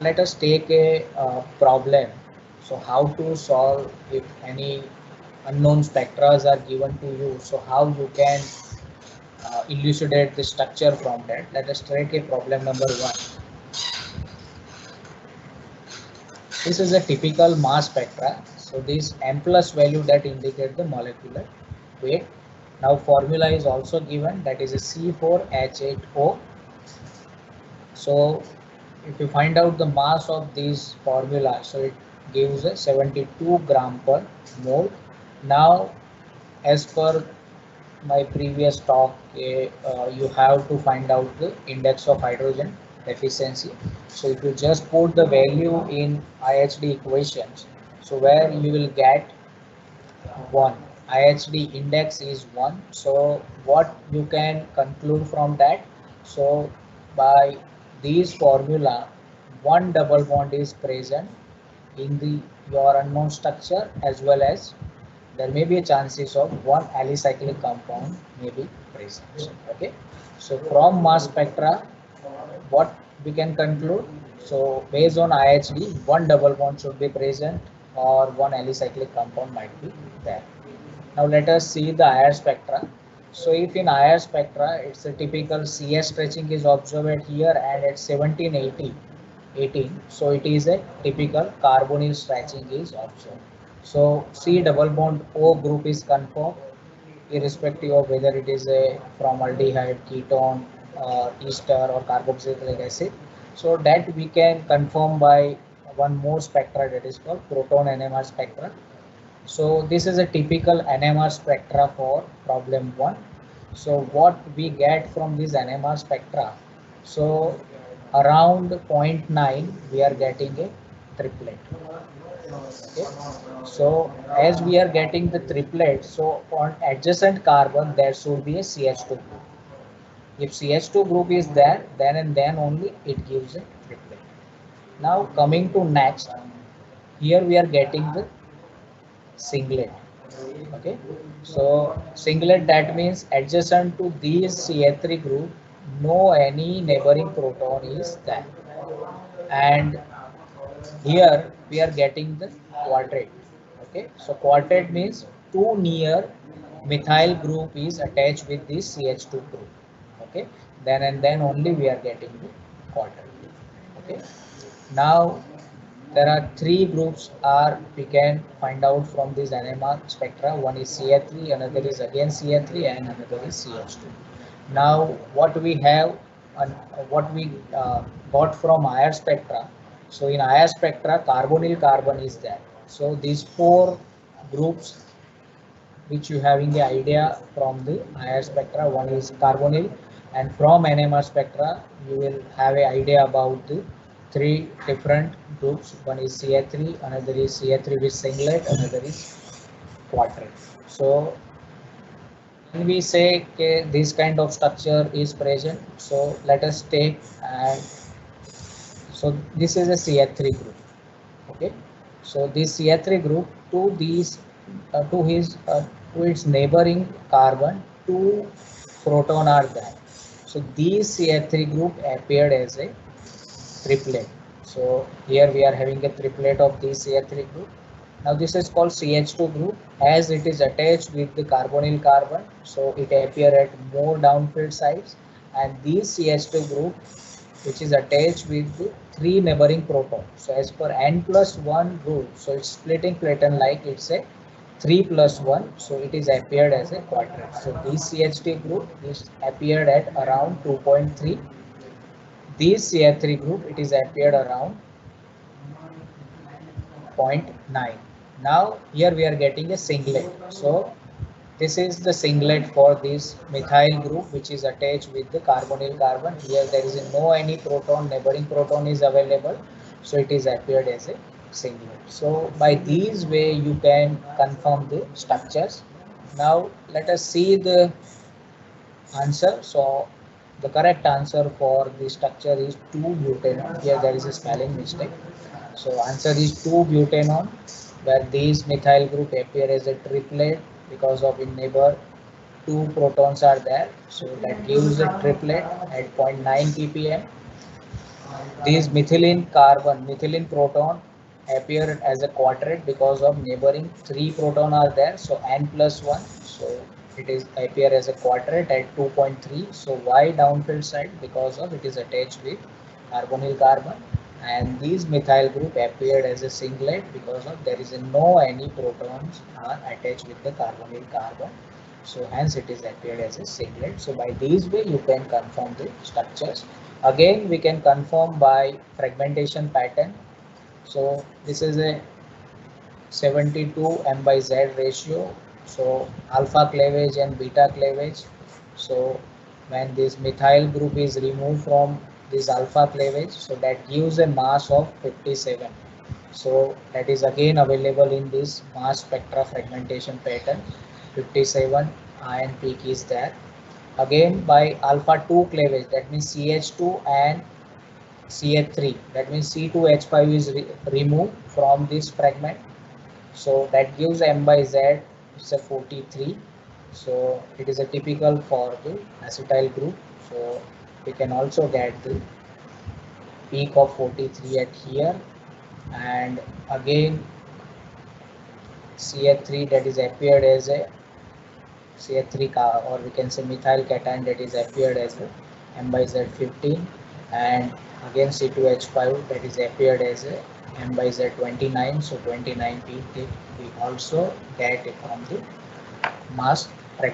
Let us take a problem. So how to solve if any unknown spectras are given to you. So how you can elucidate the structure from that. Let us take a problem number one. This is a typical mass spectra. So this M plus value that indicate the molecular weight. Now formula is also given, that is a C4H8O. So if you find out the mass of this formula, so it gives a 72 gram per mole. Now as per my previous talk, you have to find out the index of hydrogen deficiency. So if you just put the value in IHD equations, so where you will get 1, IHD index is 1. So what you can conclude from that, so by these formula, one double bond is present in the your unknown structure, as well as there may be a chances of one alicyclic compound may be present. Okay, so from mass spectra, what we can conclude, so based on IHD, one double bond should be present or one alicyclic compound might be there. Now let us see the IR spectra. So if in IR spectra, it's a typical CS stretching is observed here, and at 1780 18, so it is a typical carbonyl stretching is observed. So C double bond O group is confirmed, irrespective of whether it is a formaldehyde, ketone, or ester or carboxylic acid. So that we can confirm by one more spectra, that is called proton NMR spectra. So this is a typical NMR spectra for problem 1. So what we get from this NMR spectra, so around zero point 0.9 we are getting a triplet. Okay. So as we are getting the triplet, so on adjacent carbon there should be a CH2 group. If CH2 group is there, then and then only it gives a triplet. Now coming to next, here we are getting the singlet. Okay, so singlet, that means adjacent to these CH3 group, no any neighboring proton is there, and here we are getting the quartet. Okay, so quartet means two near methyl group is attached with this CH2 group. Okay, then and then only we are getting the quartet. Okay, now there are three groups are we can find out from this NMR spectra. One is CH3, another is again CH3, and another is CH2. Now what we have and what we got from IR spectra. So in IR spectra, carbonyl carbon is there. So these four groups which you having the idea from the IR spectra, one is carbonyl, and from NMR spectra you will have an idea about the three different groups. One is CH3, another is CH3 with singlet, another is quadrant. So when we say okay, this kind of structure is present, so let us take, and so this is a CH3 group. Okay, so this CH3 group to these to its neighboring carbon, two proton are there. So these CH3 group appeared as a triplet. So here we are having a triplet of this CH3 group. Now this is called CH2 group, as it is attached with the carbonyl carbon, so it appear at more downfield sites, and this CH2 group which is attached with the three neighboring protons. So as per n plus 1 rule, so it's splitting platon like it's a 3 plus 1, so it is appeared as a quadrant. So this CH2 group is appeared at around 2.3. This CH3 group, it is appeared around 0.9. Now here we are getting a singlet. So this is the singlet for this methyl group which is attached with the carbonyl carbon. Here there is no any proton, neighboring proton is available, so it is appeared as a singlet. So by these way you can confirm the structures. Now let us see the answer. So the correct answer for the structure is 2-butanone. Here there is a spelling mistake. So answer is 2-butanone, where these methyl group appear as a triplet because of in neighbor two protons are there. So that gives a triplet at 0.9 ppm. These methylene proton appear as a quadrate because of neighboring 3 proton are there. So n plus 1. So it is appear as a quadrate at 2.3. So why downfield side? Because of it is attached with carbonyl carbon, and these methyl group appeared as a singlet because of there is no any protons are attached with the carbonyl carbon. So hence it is appeared as a singlet. So by these way you can confirm the structures. Again we can confirm by fragmentation pattern. So this is a 72 m by z ratio. So alpha cleavage and beta cleavage. So when this methyl group is removed from this alpha cleavage, so that gives a mass of 57. So that is again available in this mass spectra fragmentation pattern. 57 ion peak is there. Again by alpha 2 cleavage, that means CH2 and CH3, that means C2H5 is removed from this fragment. So that gives m by z, it's a 43. So it is a typical for the acetyl group. So we can also get the peak of 43 at here. And again CH3 that is appeared as a CH3 or we can say methyl cation that is appeared as a m by z 15, and again C2H5 that is appeared as a m by z 29. So 29 peak we also get it from the mass